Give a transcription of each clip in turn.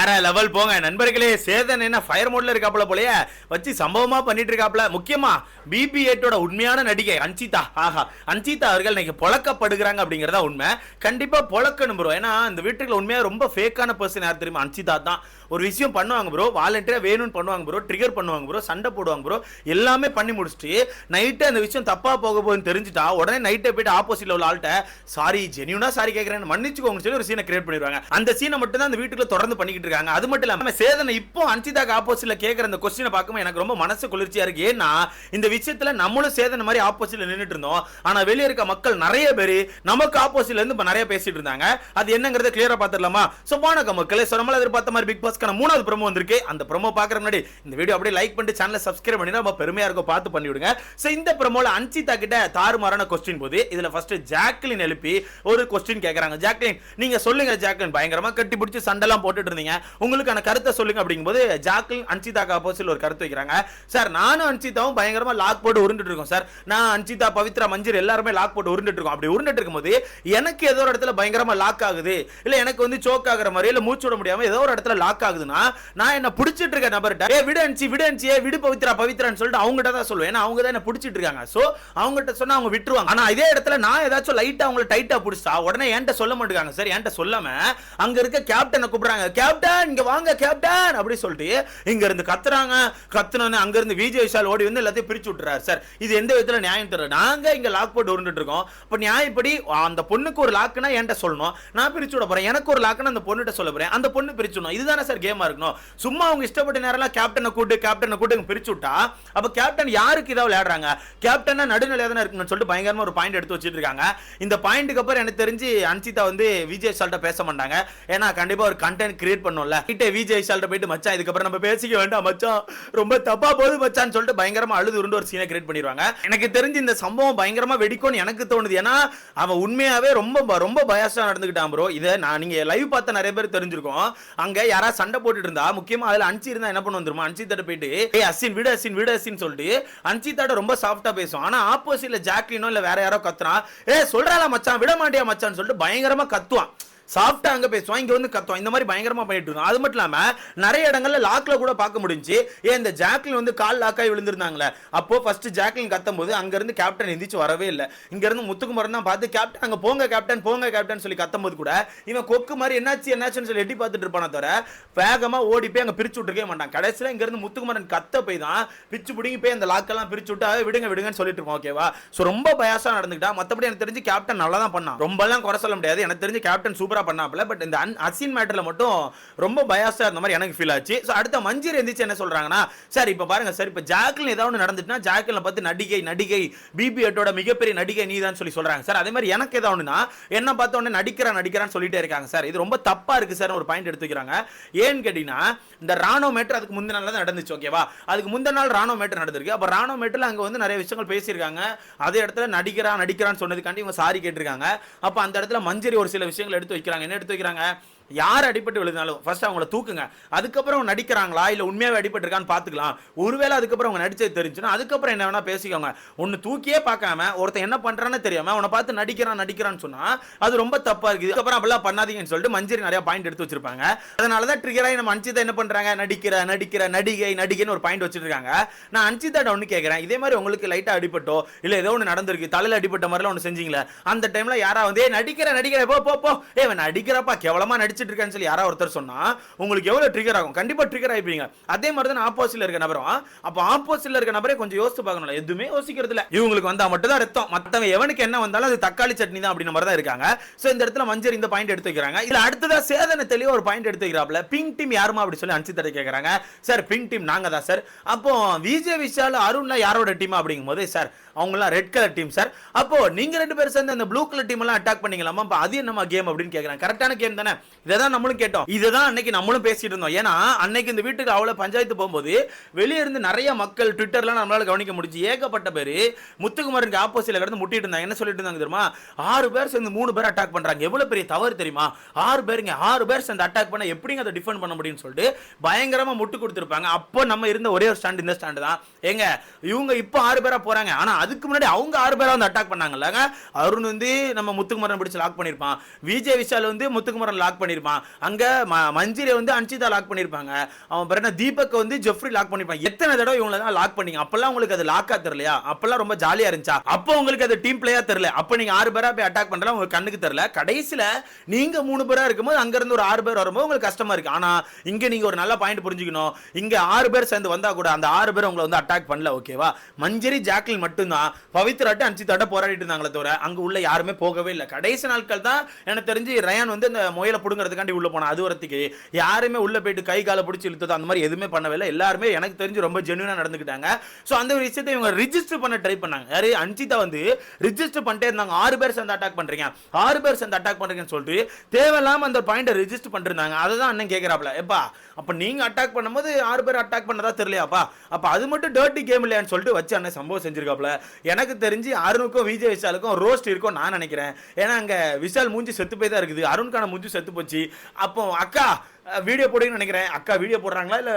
வேற லெவல் போங்க நண்பர்களே. சேதன் என்ன ஃபயர் மோட்ல இருக்காப்ல போலயே, வச்சு சம்பவமா பண்ணிட்டு இருக்காப்ல. முக்கியமா BB8ஓட உண்மையான நடிகை அன்சிதா, ஆஹா அன்சிதா அவர்கள் இன்னைக்கு பொளக்கப்படுகிறாங்க அப்படிங்கறதா உண்மை. கண்டிப்பா பொளக்கணும் ப்ரோ. ஏன்னா இந்த வீட்டுக்குள்ள உண்மையா ரொம்ப ஃபேக்கான பர்சன் யார் தெரியுமா? அன்சிதா தான். ஒரு விஷயம் பண்ணுவாங்க ப்ரோ, வாலண்டியரா வேணும்னு பண்ணுவாங்க ப்ரோ, ட்ரிகர் பண்ணுவாங்க ப்ரோ, சண்டை போடுவாங்க ப்ரோ, எல்லாமே பண்ணி முடிச்சுட்டு நைட்டு அந்த விஷயம் தப்பா போக போகுதுன்னு தெரிஞ்சுட்டா உடனே நைட்டே போயிட்டு ஆப்போசிட்ல உள்ள ஆள்கிட்ட சாரி, ஜெனியூனா சாரி கேட்கறேன், மன்னிச்சுக்கோங்க சொல்லி ஒரு சீனை கிரியேட் பண்ணிடுவாங்க. அந்த சீனை மட்டும் தான் அந்த வீட்டுக்குள்ள தொடர்ந்து பண்ணிக்கிட்டு இருக்காங்க. அது மட்டும் இல்லாம சேதனை இப்போ அன்சிதாக்கு ஆப்போசிட்ல கேட்கற அந்த கொஸ்டினை பார்க்கும்போது எனக்கு ரொம்ப மனசு குளிர்ச்சியா இருக்கு. ஏன்னா இந்த விஷயத்துல நம்மளும் சேதனை மாதிரி ஆப்போசிட்ல நின்னுட்டு இருந்தோம். ஆனா வெளிய இருக்க மக்கள் நிறைய பேர் நமக்கு ஆப்போசிட்ல இருந்து இப்ப நிறைய பேசிட்டு இருந்தாங்க. அது என்னங்கறத கிளியரா பாத்துடலாமா? சோ வணக்கம் மக்களே. சோ நம்மள எதிர்பார்த்த மாதிரி பிக் பாஸ்க்கான 3வது ப்ரோமோ வந்திருக்கு. அந்த ப்ரோமோ பார்க்கற முன்னாடி இந்த வீடியோ அப்படியே லைக் பண்ணிட்டு சேனலை சப்ஸ்கிரைப் பண்ணினா ரொம்ப பெருமையா இருக்கும், பார்த்து பண்ணி விடுங்க. சோ இந்த ப்ரோமோல அன்சிதா கிட்ட தாறுமாறான கொஸ்டின் போது இதுல ஃபர்ஸ்ட் ஜாக்லின் எழுப்பி ஒரு கொஸ்டின் கேக்குறாங்க. ஜாக்லின் நீங்க சொல்லுங்க ஜாக்லின், பயங்கரமா கட்டி பிடிச்சி சண்டெல்லாம் போட்டுட்டு இருந்தீங்க, உங்களுக்கான கருத்தை சொல்லுங்க அப்படிங்கும்போது ஜாக்லின் அன்சிதாக்கு ஆப்போசிட்ல ஒரு கருத்து வைக்கிறாங்க. சார் நானும் அன்சிதாவும் பயங்கரமா லாக் போட்டு உருண்டுட்டு இருக்கோம் சார். நான் அன்சிதா, பவித்ரா, மஞ்சள் எல்லாருமே லாக் போட்டு உருண்டுட்டு இருக்கோம். அப்படி உருண்டுட்டு இருக்கும்போது எனக்கு ஏதோ ஒரு இடத்துல பயங்கரமா லாக் ஆகுது, இல்ல எனக்கு வந்து சோக் ஆகுற மாதிரி, இல்ல மூச்சு விட முடியாம ஏதோ ஒரு இடத்துல லாக் ஆகுதுன்னா நான் என்ன பிடிச்சிட்டு இருக்க நபர்கிட்ட ஏ விடு அன்சி, விடு அன்சி, விடு பவித்ரா, பவித்ரான்னு சொல்லிட்டு அவங்ககிட்ட தான் சொல்லுவேன். ஏன்னா அவங்க தான் என்ன பிடிச்சிட்டு இருக்காங்க. சோ அவங்ககிட்ட சொன்னா அவங்க விட்டுருவாங்க. ஆனா இதே இடத்துல நான் ஏதாச்சும் லைட்டா அவங்களை டைட்டா பிடிச்சா உடனே என்கிட்ட சொல்ல மாட்டாங்க சார். என்கிட்ட சொல்லாம அங்க இருக்க கேப்டனை கூப்பிடுறாங்க. கேப்டன் இங்க வாங்க கேப்டன் அப்படி சொல்லிட்டு இங்க இருந்து கத்துறாங்க. கத்துனோன்னு அங்க இருந்து விஜய் விஷால் ஓடி வந்து எல்லாத்தையும் பிரிச்சு விட்டுறாரு. சார் இது எந்த விதத்துல நியாயம் தெரியல. நாங்க இங்க லாக் போட்டு உருண்டுட்டு இருக்கோம். இப்ப நியாயப்படி அந்த பொண்ணுக்கு ஒரு லாக்னா என்கிட்ட சொல்லணும், நான் பிரிச்சு விட போறேன். எனக்கு ஒரு லாக்னா அந்த பொண்ணுகிட்ட சொல்ல போறேன், அந்த பொண்ணு பிரிச்சுடணும். இதுதானே சார் கேமா இருக்கணும். சும்மா அவங்க இஷ்டப்பட்ட நேரம் கேப்டனை கூட்டு பிரிச்சு விட்டா அப்ப கேப்டன் யாருக்கு இதை விளையாடுறாங்க? கேப்டனா நடுநிலையா தானே இருக்குன்னு சொல்லிட்டு பயங்கரமா ஒரு பாயிண்ட் எடுத்து வச்சிட்டு இருக்காங்க. இந்த பாயிண்ட்க்கு அப்புறம் எனக்கு தெரிஞ்சு அன்சிதா வந்து விஜய் விஷால்ட்ட பேச மாட்டாங்க. ஏன்னா கண்டிப்பா ஒரு கண்டென்ட் கிரியேட் பண்ணும்ல. கிட்ட விஜய் விஷால்ட்ட போயிட்டு மச்சான் இதுக்கப்புறம் நம்ம பேசிக்க வேண்டாம் மச்சான், ரொம்ப தப்பா போகுது மச்சான்னு சொல்லிட்டு பயங்கரமா அழுது உருண்டு ஒரு சீனை கிரியேட் பண்ணிடுவாங்க. எனக்கு தெரிஞ்சு இந்த சம்பவம் பயங்கரமா வெடிக்கும்னு எனக்கு தோணுது. ஏன்னா அவன் உண்மையாவே ரொம்ப பயாஸா நடந்துக்கிட்டான் ப்ரோ. இதை நான் நீங்க லைவ் பார்த்த நிறைய பேர் தெரிஞ்சிருக்கோம். அங்க யாராவது சண்டை போட்டுட்டு இருந்தா, முக்கியமா அதுல அன்சி இருந்தா என்ன பண்ண வந்துருமா, அன்சிதாட்ட போயிட்டு ஏய் அசின் விடு, அசின் விடு, அசின் சொல்லிட்டு அன்சிதாட்ட ரொம்ப சாஃப்டா பேசும். ஆனா ஆப்போசிட்ல ஜாக்லினோ இல்ல வேற யாரோ கத்துறான், ஏ சொல்றாளா மச்சான் விட மாட்டியா மச்சான்னு சொல்லிட்டு பயங்கரமா கத்துவான். சாஃப்டா அங்க பேசுவான், இங்க வந்து கத்துவான். இந்த மாதிரி பயங்கரமா பண்ணிட்டு இருக்கோம். அது மட்டும் இல்லாம நிறைய இடங்கள்ல லாக்ல கூட பார்க்க முடிஞ்சு. ஏன் இந்த ஜாக்லின் வந்து கால் லாக்காய் விழுந்திருந்தாங்களே, அப்போ ஃபர்ஸ்ட் ஜாக்லின் கத்தும் போது அங்க இருந்து கேப்டன் எந்திரிச்சு வரவே இல்லை. இங்க இருந்து முத்துக்குமரன் தான் பார்த்து கேப்டன் அங்க போங்க கேப்டன், போங்க கேப்டன் சொல்லி கத்தும் போது கூட இவன் கொக்கு மாதிரி என்னாச்சுன்னு சொல்லி எட்டி பார்த்துட்டு இருப்பான தவிர வேகமா ஓடி போய் அங்க பிரிச்சு விட்டுருக்கே மாட்டான். கடைசியில இங்க இருந்து முத்துக்குமரன் கத்த போய் தான் பிச்சு பிடிங்கி போய் அந்த லாக்கெல்லாம் பிரிச்சு விட்டு விடுங்க விடுங்கன்னு சொல்லிட்டு இருக்கோம். ஓகேவா? சோ ரொம்ப பயாசா நடந்துக்கிட்டா. மத்தபடி எனக்கு தெரிஞ்சு கேப்டன் நல்லா தான் பண்ணான், ரொம்ப எல்லாம் குறை சொல்ல முடியாது. எனக்கு தெரிஞ்சு கேப்டன் சூப்பரா பண்ணாப்ல. பட் இந்த அசின் மேட்டர்ல மட்டும் ரொம்ப பயாஸா இருந்த மாதிரி எனக்கு ஃபீல் ஆச்சு. சோ அடுத்த மஞ்சள் எந்திரிச்சு என்ன சொல்றாங்கன்னா, சார் இப்ப பாருங்க சார், இப்ப ஜாக்லின் ஏதாவது நடந்துட்டுனா ஜாக்லினை பத்தி நடிகை BB8ஓட மிகப்பெரிய நடிகை நீ தான் சொல்லி சொல்றாங்க சார். அதே மாதிரி எனக்கு ஏதாவதுனா என்ன பார்த்த உடனே நடிக்கிறான்னு சொல்லிட்டே இருக்காங்க சார். இது ரொம்ப தப்பா இருக்கு சார் ஒரு பாயிண்ட் எடுத்துக்கிறாங்க. ஏன்னு கேட்டீங்கன்னா இந்த ராணுவ மேட்டர் அதுக்கு முந்தின நாள் தான் நடந்துச்சு. ஓகேவா? அதுக்கு முந்தின நாள் ராணுவ மேட்டர் நடந்திருக்கு. அப்ப ராணுவ மேட்டர்ல அங்க வந்து நிறைய விஷயங்கள் பேசியிருக்காங்க. அதே இடத்துல நடிக்கிறான்னு சொன்னதுக்காண்டி இவங்க சாரி கேட்டிருக்காங்க. அப்ப அந்த இடத்துல மஞ்சரி ஒரு சில விஷயங்கள் எடுத்து வைக்கிறாங்க. என்ன எடுத்து வைக்கிறாங்க? யார் அடிபட்டு விழுந்தாலும் ஃபர்ஸ்ட் அவங்கள தூக்குங்க, அதுக்கப்புறம் நடிக்கிறாங்களா இல்ல உண்மையாவே அடிபட்டு இருக்கான்னு பாத்துக்கலாம். ஒருவேளை அதுக்கப்புறம் அவங்க நடிச்சது தெரிஞ்சுன்னா அதுக்கப்புறம் என்ன வேணா பேசிக்கோங்க. ஒன்னு தூக்கியே பார்க்காம ஒருத்தன் என்ன பண்றான்னு தெரியாம அவனை பார்த்து நடிக்கிறான்னு சொன்னா அது ரொம்ப தப்பா இருக்கு. அதுக்கப்புறம் அப்படிலாம் பண்ணாதீங்கன்னு சொல்லிட்டு மஞ்சரி நிறைய பாயிண்ட் எடுத்து வச்சிருப்பாங்க. அதனாலதான் ட்ரிகராகி நம்ம அன்சிதா என்ன பண்றாங்க, நடிக்கிற நடிகைன்னு ஒரு பாயிண்ட் வச்சிட்டு இருக்காங்க. நான் அன்சிதாட்ட ஒன்னு கேட்கிறேன், இதே மாதிரி உங்களுக்கு லைட்டா அடிபட்டோ இல்ல ஏதோ ஒன்று நடந்திருக்கு, தலையில அடிபட்ட மாதிரி ஒன்று செஞ்சீங்களா, அந்த டைம்ல யாராவது வந்து நடிக்கிற போ நடிக்கிறப்பா கேவலமா சொல்லி யாராவது ஒருத்தர் சொன்னா உங்களுக்கு எவ்வளவு ட்ரிகர் ஆகும்? கண்டிப்பா ட்ரிகர் ஆயிப்பீங்க. அதே மாதிரி தான் ஆப்போசிட்ல இருக்க நபரும். அப்ப ஆப்போசிட்ல இருக்க நபரே கொஞ்சம் யோசிச்சு பார்க்கணும். எதுவுமே யோசிக்கிறது இல்ல. இவங்களுக்கு வந்தா மட்டும் தான் ரத்தம், மத்தவங்க எவனுக்கு என்ன வந்தாலும் அது தக்காளி சட்னி தான் அப்படின மாதிரி தான் இருக்காங்க. சோ இந்த இடத்துல மஞ்சள் இந்த பாயிண்ட் எடுத்து வைக்கிறாங்க. இதுல அடுத்ததா சேதன தெளிவா ஒரு பாயிண்ட் எடுத்து வைக்கிறாப்ல. பிங்க் டீம் யாருமா அப்படி சொல்லி அன்சிதா கேக்குறாங்க. சார் பிங்க் டீம் நாங்க தான் சார். அப்போ விஜய் விஷால் அருண்ல யாரோட டீம் அப்படிங்கும்போது சார் அவங்கலாம் ரெட் கலர் டீம் சார். அப்போ நீங்க ரெண்டு பேரும் சேர்ந்து அந்த ப்ளூ கலர் டீம் எல்லாம் அட்டாக் பண்ணீங்களாமா, அப்ப அது என்னமா கேம் அப்படின்னு கேக்குறாங்க. கரெக்டான கேம் தானே? இதான் நம்மளும் கேட்டோம், இதுதான் அன்னைக்கு நம்மளும் பேசிட்டு இருந்தோம். ஏன்னா அன்னைக்கு இந்த வீட்டுக்கு அவ்வளவு பஞ்சாயத்து போகும்போது வெளியே இருந்து நிறைய மக்கள் ட்விட்டர்லாம் நம்மளால கவனிக்க முடிஞ்சு ஏகப்பட்ட பேரு முத்துக்குமரனுக்கு ஆப்போசிட்ல கிடந்து முட்டிட்டு இருந்தாங்க. என்ன சொல்லிட்டு இருந்தாங்க தெரியுமா? 6 பேர் சேர்ந்து 3 பேர் அட்டாக் பண்றாங்க, எவ்வளவு பெரிய தவறு தெரியுமா? 6 பேர் சேர்ந்து அட்டாக் பண்ண எப்படிங்க அதை டிஃபெண்ட் பண்ண முடியும்னு சொல்லிட்டு பயங்கரமா முட்டு கொடுத்திருப்பாங்க. அப்போ நம்ம இருந்த ஒரே ஒரு ஸ்டாண்ட் இந்த ஸ்டாண்ட் தான். எங்க இவங்க இப்போ 6 பேரா போறாங்க, ஆனா அதுக்கு முன்னாடி அவங்க 6 பேரா வந்து அட்டாக் பண்ணாங்கல்ல. அருண் வந்து நம்ம முத்துக்குமரன் பிடிச்சு லாக் பண்ணிருப்பான், விஜய் விஷால் வந்து முத்துக்குமரன் லாக் பண்ணி பண்ணிருப்பான். அங்க மஞ்சிரை வந்து அன்சிதா லாக் பண்ணிருப்பாங்க. அவன் பிறகு தீபக் வந்து ஜெஃப்ரி லாக் பண்ணிருப்பான். எத்தனை தடவை இவங்கள தான் லாக் பண்ணீங்க? அப்பெல்லாம் உங்களுக்கு அது லாக்கா தெரியலையா? அப்பெல்லாம் ரொம்ப ஜாலியா இருந்துச்சா? அப்போ உங்களுக்கு அது டீம் பிளேயா தெரியல. அப்ப நீங்க 6 பேரா போய் அட்டாக் பண்றலாம் உங்களுக்கு கண்ணுக்கு தெரியல. கடைசில நீங்க 3 பேரா இருக்கும்போது அங்க இருந்து ஒரு 6 பேர் வரும்போது உங்களுக்கு கஷ்டமா இருக்கு. ஆனா இங்க நீங்க ஒரு நல்ல பாயிண்ட் புரிஞ்சுக்கணும். இங்க 6 பேர் சேர்ந்து வந்தா கூட அந்த 6 பேர் உங்களை வந்து அட்டாக் பண்ணல. ஓகேவா? மஞ்சரி ஜாக்லின் மட்டும் தான் பவித்ராட்ட அன்சிதாட்ட போராடிட்டு இருந்தாங்களே தவிர அங்க உள்ள யாருமே போகவே இல்லை. கடைசி நாட்கள் தான் எனக்கு தெரிஞ்சு ரயான் வந்து அந்த முயலை புடுங்கிறதுக்காண்டி உள்ள போனா. அது வரத்துக்கு யாருமே உள்ள போயிட்டு கை காலை பிடிச்சி இழுத்தது அந்த மாதிரி எதுவுமே பண்ணவே இல்லை. எல்லாருமே எனக்கு தெரிஞ்சு ரொம்ப ஜென்யூனா நடந்துக்கிட்டாங்க. சோ அந்த ஒரு விஷயத்தை இவங்க ரிஜிஸ்டர் பண்ண ட்ரை பண்ணாங்க. யாரு? அன்சிதா வந்து ரிஜிஸ்டர் பண்ணிட்டே இருந்தாங்க. 6 பேர் சேர்ந்து அட்டாக் பண்றீங்க, 6 பேர் சேர்ந்து அட்டாக் பண்றீங்கன்னு சொல்லிட்டு தேவையில்லாம அந்த பாயிண்ட ரிஜிஸ்டர் பண்ணிருந்தாங்க. அதை தான் அண்ணன் கேட்கிறாப்ல, எப்பா அப்ப நீங்க அட்டாக் பண்ணும்போது 6 பேர் அட்டாக் பண்ணதா தெரியலையாப்பா? அப்ப அது மட்டும் டர்ட்டி கேம் இல்லையான்னு சொல்லிட்டு வச்சு அண்ணன் சம்பவம் செஞ்சிருக்காப்ல. எனக்கு தெரிஞ்சு அருணுக்கும் விஜய் விஷாலுக்கும் ரோஸ்ட் இருக்கும் நான் நினைக்கிறேன். ஏன்னா அங்க விஷால் மூஞ்சி செத்து போய் தான் இருக்குது, அருணுக்கான மூஞ்சி செத்து போச்சு. அப்போ அக்கா வீடியோ போடுங்கன்னு நினைக்கிறேன். அக்கா வீடியோ போடுறாங்களா இல்லை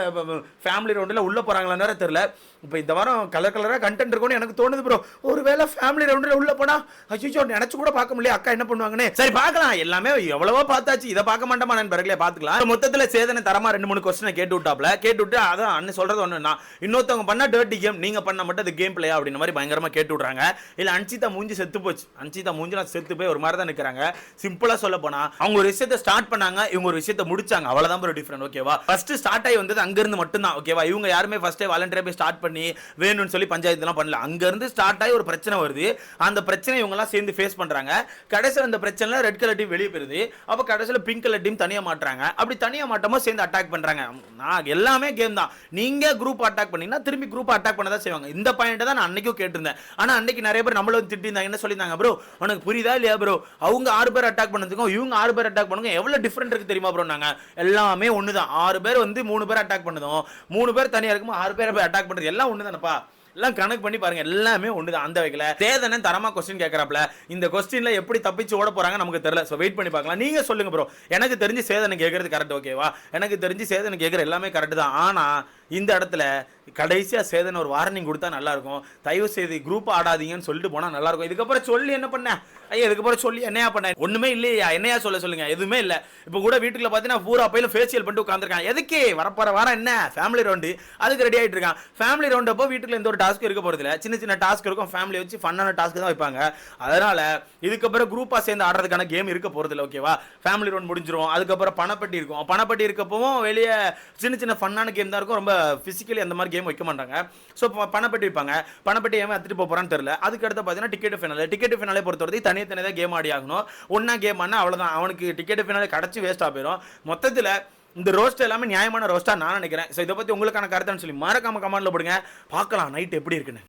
ஃபேமிலி ரவுண்டில் உள்ள போகிறாங்களான்னு தெரியல. இப்போ இந்த வாரம் கலர் கலராக கண்டென்ட் இருக்கும்னு எனக்கு தோணுது ப்ரோ. ஒருவேளை ஃபேமிலி ரவுண்டில் உள்ள போனால் அச்சோ நினச்சி கூட பார்க்க முடியல அக்கா என்ன பண்ணுவாங்கன்னு. சரி பார்க்கலாம், எல்லாமே எவ்வளவோ பார்த்தாச்சு, இதை பார்க்க மாட்டோமா நண்பர்களே, பார்த்துக்கலாம். மொத்தத்தில் சேதனை தரமா 2-3 கொஸ்டினை கேட்டு விட்டாப்ல. கேட்டு விட்டு அதான் அண்ணன் சொல்றது ஒன்றுனா இன்னொருத்தவங்க பண்ணா டர்ட்டி கேம், நீங்க பண்ண மட்டும் அது கேம் பிளேயா அப்படின்ற மாதிரி பயங்கரமா கேட்டு விட்றாங்க. இல்லை அன்சிதா மூஞ்சி செத்து போச்சு, அன்சிதா மூஞ்சிலாம் செத்து போய் ஒரு மாதிரி தான் நிற்கிறாங்க. சிம்பிளா சொல்ல போனா அவங்க ஒரு விஷயத்தை ஸ்டார்ட் பண்ணாங்க, இவங்க ஒரு விஷயத்தை முடிச்சாங்க, அவ்வளவுதான் ப்ரோ டிஃபரண்ட். ஓகேவா? ஃபர்ஸ்ட் ஸ்டார்ட் ஆகி வந்தது அங்க இருந்து மட்டும் தான். ஓகேவா? இவங்க யாருமே ஃபர்ஸ்டே வாலண்டியரா போய் ஸ்டார்ட் பண்ணி வேணும்னு சொல்லி பஞ்சாயத்து எல்லாம் பண்ணல. அங்க இருந்து ஸ்டார்ட் ஆகி ஒரு பிரச்சனை வருது. அந்த பிரச்சனை இவங்க எல்லாம் சேர்ந்து ஃபேஸ் பண்றாங்க. கடைசில அந்த பிரச்சனைல ரெட் கலர் டீம் வெளியே போயிருது. அப்ப கடைசில பிங்க் கலர் டீம் தனியா மாட்றாங்க. அப்படி தனியா மாட்டமோ சேர்ந்து அட்டாக் பண்றாங்க. நான் எல்லாமே கேம் தான். நீங்க குரூப் அட்டாக் பண்ணீங்கன்னா திரும்பி குரூப் அட்டாக் பண்ணதான் செய்வாங்க. இந்த பாயிண்ட் தான் நான் அன்னைக்கும் கேட்டிருந்தேன். ஆனா அன்னைக்கு நிறைய பேர் நம்மள வந்து திட்டிருந்தாங்க. என்ன சொல்லியிருந்தாங்க ப்ரோ, உனக்கு புரியுதா இல்லையா ப்ரோ? அவங்க 6 பேர் அட்டாக் பண்ணதுக்கும் இவங்க 6 பேர் அட்டாக் பண்ணுங்க எவ்வளவு டிஃபரெண்ட் இருக்கு தெரியுமா ப்ரோ? நாங்க எல்லாமே ஒண்ணுதான். 6 பேர் வந்து 3 பேர் அட்டாக் பண்ணதும் 3 பேர் தனியா இருக்கும் 6 பேர் போய் அட்டாக் பண்றது எல்லாம் ஒண்ணுதானப்பா. எல்லாம் கணக்கு பண்ணி பாருங்க, எல்லாமே ஒண்ணுதான். அந்த வகையில சேதனன் தரமா கொஸ்டின் கேட்கறாப்ல. இந்த கொஸ்டின்ல எப்படி தப்பிச்சு ஓட போறாங்க நமக்கு தெரியல. சோ வெயிட் பண்ணி பார்க்கலாம். நீங்க சொல்லுங்க ப்ரோ. எனக்கு தெரிஞ்சு சேதனன் கேட்கறது கரெக்ட். ஓகேவா? எனக்கு தெரிஞ்சு சேதனன் கேட்கற எல்லாமே கரெக்ட் தான். ஆனா இந்த இடத்துல கடைசியா சேதன் ஒரு வார்னிங் கொடுத்தா நல்லா இருக்கும். தயவு செய்து குரூப் ஆடாதீங்கன்னு சொல்லிட்டு போனா நல்லா இருக்கும். இதுக்கப்புறம் சொல்லி என்ன பண்ண ஐயா? இதுக்கப்புறம் சொல்லி என்னையா பண்ண? ஒண்ணுமே இல்லையா? என்னையா சொல்லுங்க? எதுவுமே இல்ல. இப்போ கூட வீட்டுக்குள்ள பாத்தீங்கன்னா பூரா பையில ஃபேஷியல் பண்ணிட்டு உட்காந்துருக்கான். எதுக்கு வரப்போற வாரம் என்ன ஃபேமிலி ரவுண்டு, அதுக்கு ரெடி ஆயிட்டு இருக்கான். ஃபேமிலி ரவுண்ட் அப்போ வீட்டுல எந்த ஒரு டாஸ்க் இருக்க போறது இல்ல. சின்ன சின்ன டாஸ்க் இருக்கும், ஃபேமிலி வச்சு ஃபன்னான டாஸ்க் தான் வைப்பாங்க. அதனால இதுக்கப்புறம் குரூப்பா சேர்ந்து ஆடுறதுக்கான கேம் இருக்க போறது இல்ல. ஓகேவா? ஃபேமிலி ரவுண்ட் முடிஞ்சிரும். அதுக்கப்புறம் பணப்பட்டி இருக்கும். பணப்பட்டி இருக்கப்பவும் வெளியே சின்ன சின்ன ஃபன்னான கேம் தான் இருக்கும். ரொம்ப பிசிக்கலி அந்த மாதிரி கேம் வைக்க மாட்டாங்க. ஸோ பணப்பட்டி வைப்பாங்க. பணப்பட்டி ஏன் எடுத்துட்டு போறான்னு தெரியல. அதுக்கு அடுத்து பார்த்தீங்கன்னா டிக்கெட் ஃபினாலே பொறுத்தவரை தனியாக கேம் ஆடி ஆகணும். ஒன்னா கேம் ஆனா அவ்வளவுதான், அவனுக்கு டிக்கெட் ஃபினாலே கிடைச்சி வேஸ்டா போயிடும். மொத்தத்தில் இந்த ரோஸ்ட் எல்லாமே நியாயமான ரோஸ்டா நான் நினைக்கிறேன். ஸோ இதை பத்தி உங்களுக்கான கருத்துன்னு சொல்லி மறக்காம கமெண்ட்ல போடுங்க. பார்க்கலாம் நைட் எப்படி இருக்குன்னு.